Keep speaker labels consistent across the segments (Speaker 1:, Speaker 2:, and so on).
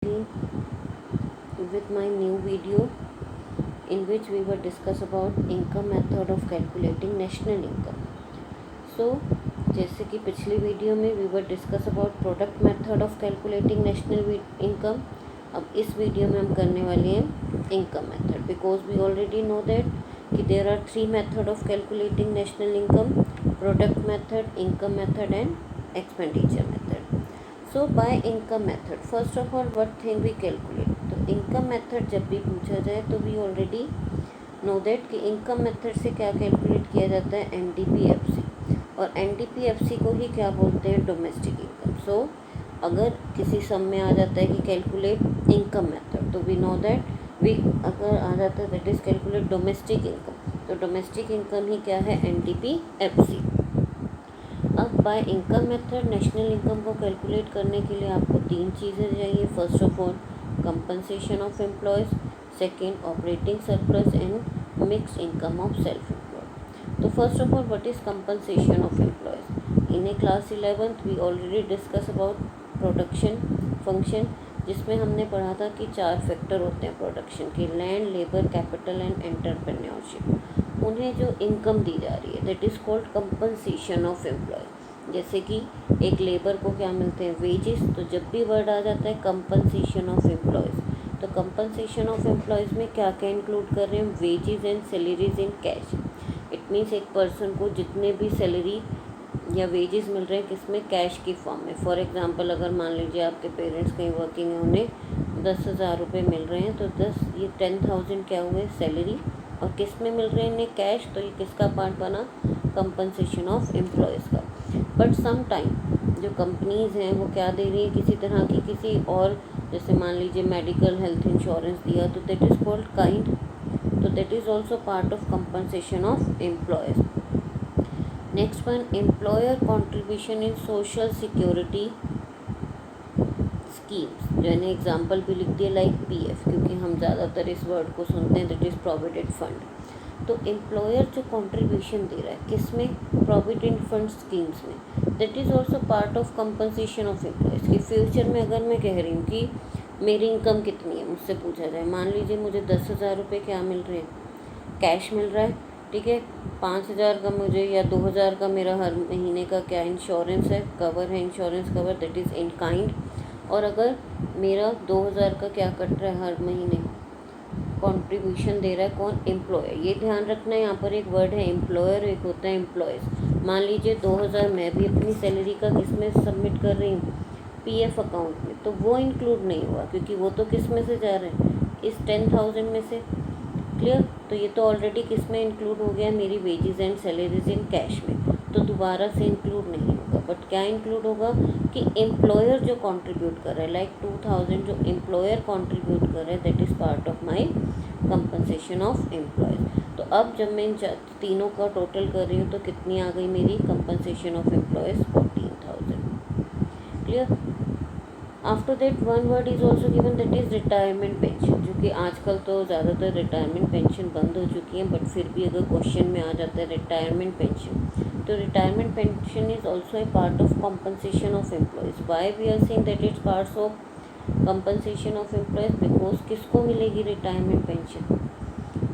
Speaker 1: with my new video in which we will discuss about income method of calculating national income. So जैसे कि पिछली video में we will discuss about product method of calculating national income. अब इस video में हम करने वाले हैं income method because we already know that कि there are three method of calculating national income: product method, income method and expenditure method. So by income method, first of all what thing we calculate. तो income method जब भी पूछा जाए तो we already know that कि income method से क्या calculate किया जाता है, NDPFC, और NDPFC को ही क्या बोलते हैं, डोमेस्टिक इनकम. सो अगर किसी सम में आ जाता है कि कैलकुलेट इनकम मेथड, तो वी नो दैट अगर आ जाता है that is calculate domestic income, तो डोमेस्टिक इनकम ही क्या है, NDPFC. अब by income method national income को कैलकुलेट करने के लिए आपको तीन चीज़ें चाहिए. First of all compensation of employees, second operating surplus and mix income of self employed. तो first of all what is compensation of employees. In a class 11th we already discuss about production function, जिसमें हमने पढ़ा था कि चार factor होते हैं production के: land, labour, capital and entrepreneurship. उन्हें जो इनकम दी जा रही है that is called compensation of employ. जैसे कि एक लेबर को क्या मिलते हैं, वेजेस. तो जब भी वर्ड आ जाता है कंपनसेशन ऑफ एम्प्लॉयज़, तो कंपनसेशन ऑफ एम्प्लॉयज़ में क्या क्या इंक्लूड कर रहे हैं, wages and salaries in cash. It means एक पर्सन को जितने भी सैलरी या वेजेस मिल रहे हैं किसमें, कैश की फॉर्म में. फॉर एग्जांपल अगर मान लीजिए आपके पेरेंट्स कहीं वर्किंग है, उन्हें 10,000 रुपये मिल रहे हैं, तो 10,000 क्या हुए, सैलरी, और किस में मिल रहे हैं इन्हें, कैश. तो ये किसका पार्ट बना, कंपनसेशन ऑफ एम्प्लॉयज़ का. बट सम टाइम जो कंपनीज़ हैं वो क्या दे रही है, किसी तरह की किसी और, जैसे मान लीजिए मेडिकल हेल्थ इंश्योरेंस दिया, तो दैट इज़ कॉल्ड काइंड. तो that is also part of compensation of employees. Next one, employer contribution in social security schemes. जो है एग्जाम्पल भी लिख दिया लाइक PF, क्योंकि हम ज़्यादातर इस वर्ड को सुनते हैं, दैट इज़ प्रोविडेंट फंड. तो एम्प्लॉयर जो कंट्रीब्यूशन दे रहा है किस में, प्रोविडेंट फंड स्कीम्स में, that is also part of compensation of employees. कि फ्यूचर में अगर मैं कह रही हूँ कि मेरी इनकम कितनी है, मुझसे पूछा जाए, मान लीजिए मुझे 10,000 रुपये क्या मिल रहे हैं, कैश मिल रहा है, ठीक है. 5,000 का मुझे या 2,000 का मेरा हर महीने का क्या इंश्योरेंस है, कवर है, insurance cover, that is in kind. और अगर मेरा 2,000 का क्या कट रहा है हर महीने, कंट्रीब्यूशन दे रहा है कौन, एम्प्लॉयर. ये ध्यान रखना है, यहाँ पर एक वर्ड है एम्प्लॉयर, एक होता है एम्प्लॉयज़. मान लीजिए 2,000 मैं भी अपनी सैलरी का किस में सबमिट कर रही हूँ, PF अकाउंट में, तो वो इंक्लूड नहीं हुआ, क्योंकि वो तो किस में से जा रहे हैं, इस 10,000 में से. क्लियर. तो ये तो ऑलरेडी किस में इंक्लूड हो गया, मेरी wages and salaries in cash में, तो दोबारा से इंक्लूड नहीं होगा. बट क्या इंक्लूड होगा कि एम्प्लॉयर जो कंट्रीब्यूट कर रहा है, लाइक 2,000 जो एम्प्लॉयर कंट्रीब्यूट कर रहा है, that is part of my compensation of employees. तो अब जब मैं इन तीनों का टोटल कर रही हूँ तो कितनी आ गई मेरी compensation of employees, 14,000. Clear. After that one word is also given, that is retirement pension. जो कि आजकल तो ज़्यादातर रिटायरमेंट पेंशन बंद हो चुकी हैं, बट फिर भी अगर क्वेश्चन में आ जाता है रिटायरमेंट पेंशन, तो retirement pension is also a part of compensation of employees. Why we are saying that it's parts of compensation of employees, because किसको मिलेगी रिटायरमेंट पेंशन,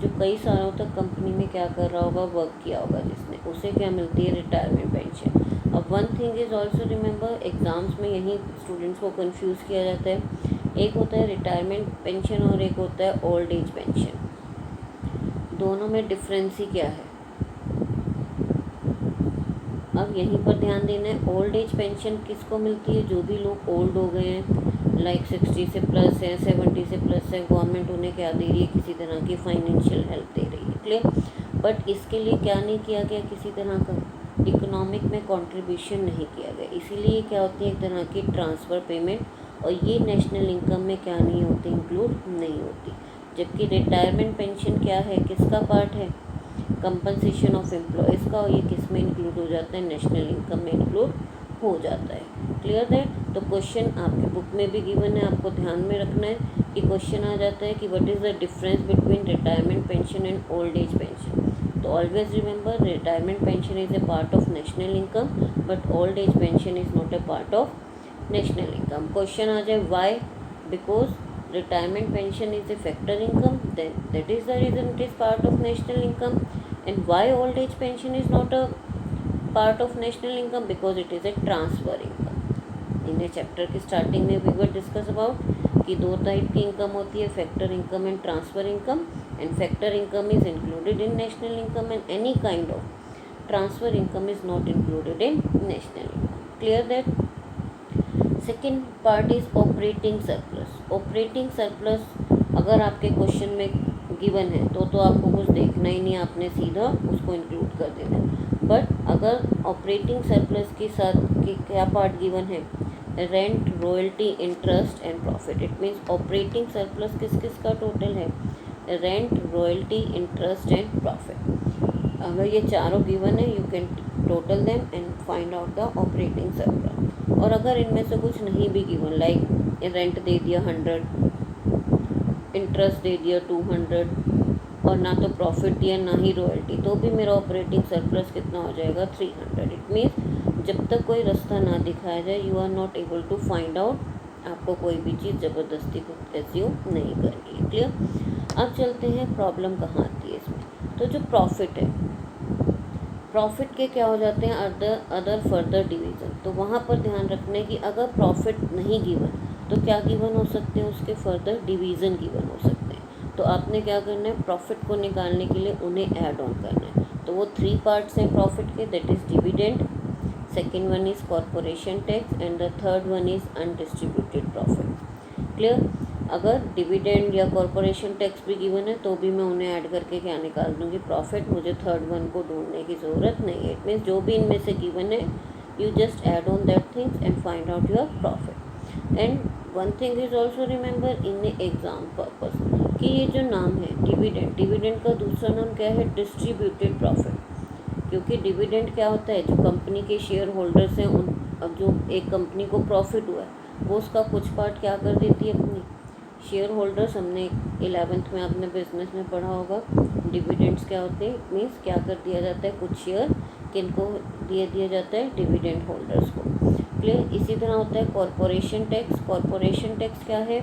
Speaker 1: जो कई सालों तक कंपनी में क्या कर रहा होगा, वर्क किया होगा जिसने, उसे क्या मिलती है, रिटायरमेंट पेंशन. अब one thing is also remember, exams में यही स्टूडेंट्स को कंफ्यूज किया जाता है. एक होता है रिटायरमेंट पेंशन और एक होता है ओल्ड एज पेंशन. दोनों में डिफरेंस ही क्या है, अब यहीं पर ध्यान देना है. ओल्ड एज पेंशन किसको मिलती है, जो भी लोग ओल्ड हो गए हैं, लाइक 60 से प्लस है, 70 से प्लस है, गवर्नमेंट उन्हें क्या दे रही है, किसी तरह की फाइनेंशियल हेल्प दे रही है. क्लियर. बट इसके लिए क्या नहीं किया गया, किसी तरह का इकोनॉमिक में कंट्रीब्यूशन नहीं किया गया, इसीलिए क्या होती है, एक तरह की ट्रांसफ़र पेमेंट, और ये नेशनल इनकम में क्या नहीं होती, इंक्लूड नहीं होती. जबकि रिटायरमेंट पेंशन क्या है, किसका पार्ट है, कंपनसेशन ऑफ एम्प्लॉयज़ का, और ये किस में इंक्लूड हो जाता है, नेशनल इनकम में इंक्लूड हो जाता है. Clear that. तो क्वेश्चन आपके बुक में भी गिवन है, आपको ध्यान में रखना है कि क्वेश्चन आ जाता है कि what is the difference between retirement pension and old age pension. तो always remember, retirement pension is a part of national income, but old age pension is not a part of national income. Question आ जाए why, because retirement pension is a factor income, then that is the reason it is part of national income. And why old age pension is not a part of national income? Because it is a transfer income. In chapter के starting में we were discuss about कि दो type की income होती है, factor income and transfer income. And factor income is included in national income and any kind of transfer income is not included in national income. Clear that. Second part is operating surplus. Operating surplus अगर आपके question में given है तो आपको कुछ देखना ही नहीं, आपने सीधा उसको इंक्लूड कर देना है. बट अगर ऑपरेटिंग सरप्लस के साथ कि क्या पार्ट गिवन है, rent, royalty, interest and profit. It means operating surplus किस किस का टोटल है? Rent, royalty, interest and profit. अगर ये चारों गिवन है, you can total them and find out the operating surplus. और अगर इनमें से कुछ नहीं भी गिवन, लाइक रेंट दे दिया 100, इंटरेस्ट दे दिया 200 और ना तो प्रॉफिट दिया ना ही रॉयल्टी, तो भी मेरा ऑपरेटिंग सरप्लस कितना हो जाएगा? 300. इट मीन्स जब तक कोई रास्ता ना दिखाया जाए, you are not able to find out. आपको कोई भी चीज़ ज़बरदस्ती को एज्यूम नहीं करनी है. क्लियर. अब चलते हैं प्रॉब्लम कहाँ आती है इसमें. तो जो प्रॉफिट है, प्रॉफिट के क्या हो जाते हैं? Other further division. तो वहाँ पर ध्यान रखना है कि अगर प्रॉफिट नहीं गिवन तो क्या गिवन हो सकते हैं? उसके फर्दर डिवीज़न गिवन हो सकते हैं. तो आपने क्या करना है? प्रॉफिट को निकालने के लिए उन्हें ऐड ऑन करना है. तो वो 3 पार्ट्स हैं प्रॉफिट के, that is dividend, second one is corporation tax and the third one is undistributed profit. Clear. अगर डिविडेंड या कॉरपोरेशन टैक्स भी गिवन है तो भी मैं उन्हें ऐड करके क्या निकाल दूँगी? प्रॉफिट. मुझे थर्ड वन को ढूंढने की ज़रूरत नहीं है. इट मीन्स जो भी इनमें से गिवन है, you just add on that things and find out your profit. And one thing is also remember in exam purpose कि ये जो नाम है डिविडेंड, डिविडेंड का दूसरा नाम क्या है? Distributed profit. क्योंकि डिविडेंड क्या होता है? जो कंपनी के शेयर होल्डर्स हैं उन, अब जो एक कंपनी को प्रॉफिट हुआ है वो उसका कुछ पार्ट क्या कर देती है? अपनी शेयर होल्डर्स. हमने 11th में अपने बिजनेस में पढ़ा होगा डिविडेंड्स क्या होते हैं. मीन्स क्या कर दिया जाता है? कुछ शेयर किनको दिया जाता है? डिविडेंड होल्डर्स को. क्लियर. इसी तरह होता है कॉरपोरेशन टैक्स. कॉरपोरेशन टैक्स क्या है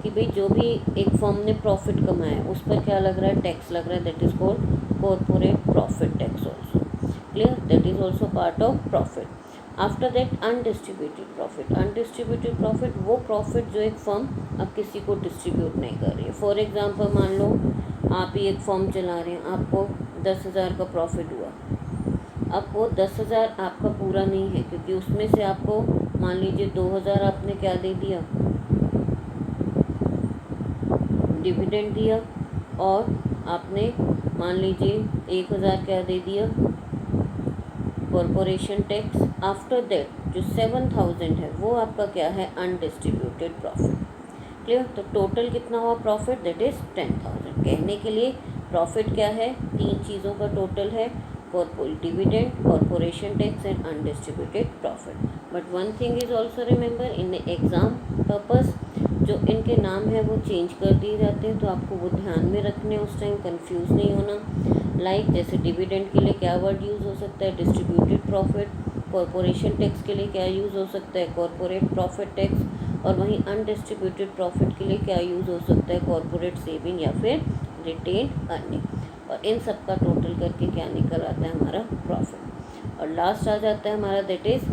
Speaker 1: कि भाई जो भी एक फर्म ने प्रॉफिट कमाया है उस पर क्या लग रहा है? टैक्स लग रहा है. That is called corporate profit tax also. Clear. That is also part of profit. After that undistributed profit. Undistributed profit वो प्रॉफिट जो एक फर्म अब किसी को डिस्ट्रीब्यूट नहीं कर रही है. फॉर एग्जांपल मान लो आप ही एक फर्म चला रहे हैं, आपको 10,000 का प्रॉफिट हुआ. अब वो 10,000 आपका पूरा नहीं है क्योंकि उसमें से आपको मान लीजिए 2,000 आपने क्या दे दिया? डिविडेंड दिया. और आपने मान लीजिए 1,000 क्या दे दिया? Corporation tax. आफ्टर दैट जो 7,000 है वो आपका क्या है? Undistributed profit. क्लियर. तो टोटल कितना हुआ प्रॉफिट? That is 10,000. कहने के लिए प्रॉफिट क्या है? 3 चीज़ों का टोटल है, dividend, corporation tax and undistributed profit. But one thing is also remember in exam purpose जो इनके नाम है वो चेंज कर दिए जाते हैं, तो आपको वो ध्यान में रखने, उस टाइम कंफ्यूज नहीं होना. लाइक जैसे डिविडेंड के लिए क्या वर्ड यूज़ हो सकता है? Distributed profit. कॉरपोरेशन टैक्स के लिए क्या यूज़ हो सकता है? Corporate profit tax. और वहीं अनडिस्ट्रीब्यूटेड प्रॉफिट के लिए क्या यूज़ हो सकता है? कॉरपोरेट सेविंग या फिर रिटेन्ड अर्निंग. और इन सब का टोटल करके क्या निकल आता है? हमारा प्रॉफिट. और लास्ट आ जाता है हमारा that is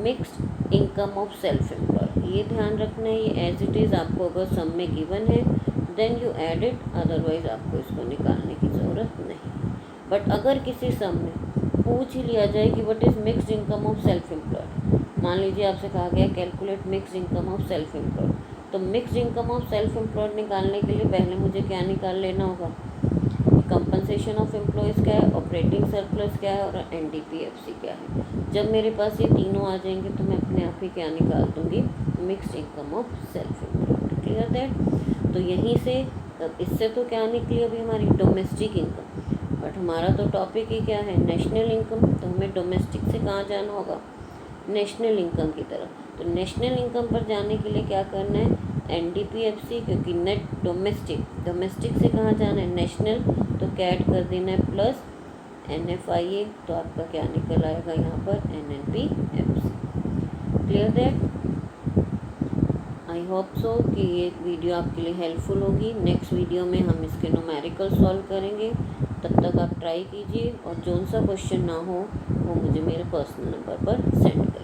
Speaker 1: mixed income of self employ. ये ध्यान रखना है, ये एज इट इज़ आपको अगर सम में गिवन है then you add it, otherwise आपको इसको निकालने की ज़रूरत नहीं. बट अगर किसी सम में पूछ ही लिया जाए कि what is mixed income of self employ, मान लीजिए आपसे कहा गया calculate mixed income of self employ, तो mixed income of self employed निकालने के लिए पहले मुझे क्या निकाल लेना होगा? कंपनसेशन ऑफ एम्प्लॉयज़ क्या है, ऑपरेटिंग सरप्लस क्या है और एनडीपीएफसी क्या है. जब मेरे पास ये तीनों आ जाएंगे तो मैं अपने आप ही क्या निकाल दूँगी? Mixed income of self employed. Clear that. तो यहीं से इससे तो क्या निकली अभी हमारी डोमेस्टिक इनकम, बट हमारा तो टॉपिक ही क्या है? National income. तो हमें डोमेस्टिक से कहाँ जाना होगा? नेशनल इनकम की तरफ. तो नेशनल इनकम पर जाने के लिए क्या करना है? एनडीपीएफसी, क्योंकि नेट डोमेस्टिक से कहाँ जाना है? नेशनल. तो कैड कर देना है प्लस एनएफआईए, तो आपका क्या निकल आएगा यहाँ पर? NNPFC. Clear that. I hope so कि ये वीडियो आपके लिए हेल्पफुल होगी। नेक्स्ट वीडियो में हम इसके न्यूमेरिकल सॉल्व करेंगे। तब तक आप ट्राई कीजिए और जौन सा क्वेश्चन ना हो वो मुझे मेरे पर्सनल नंबर पर सेंड करें।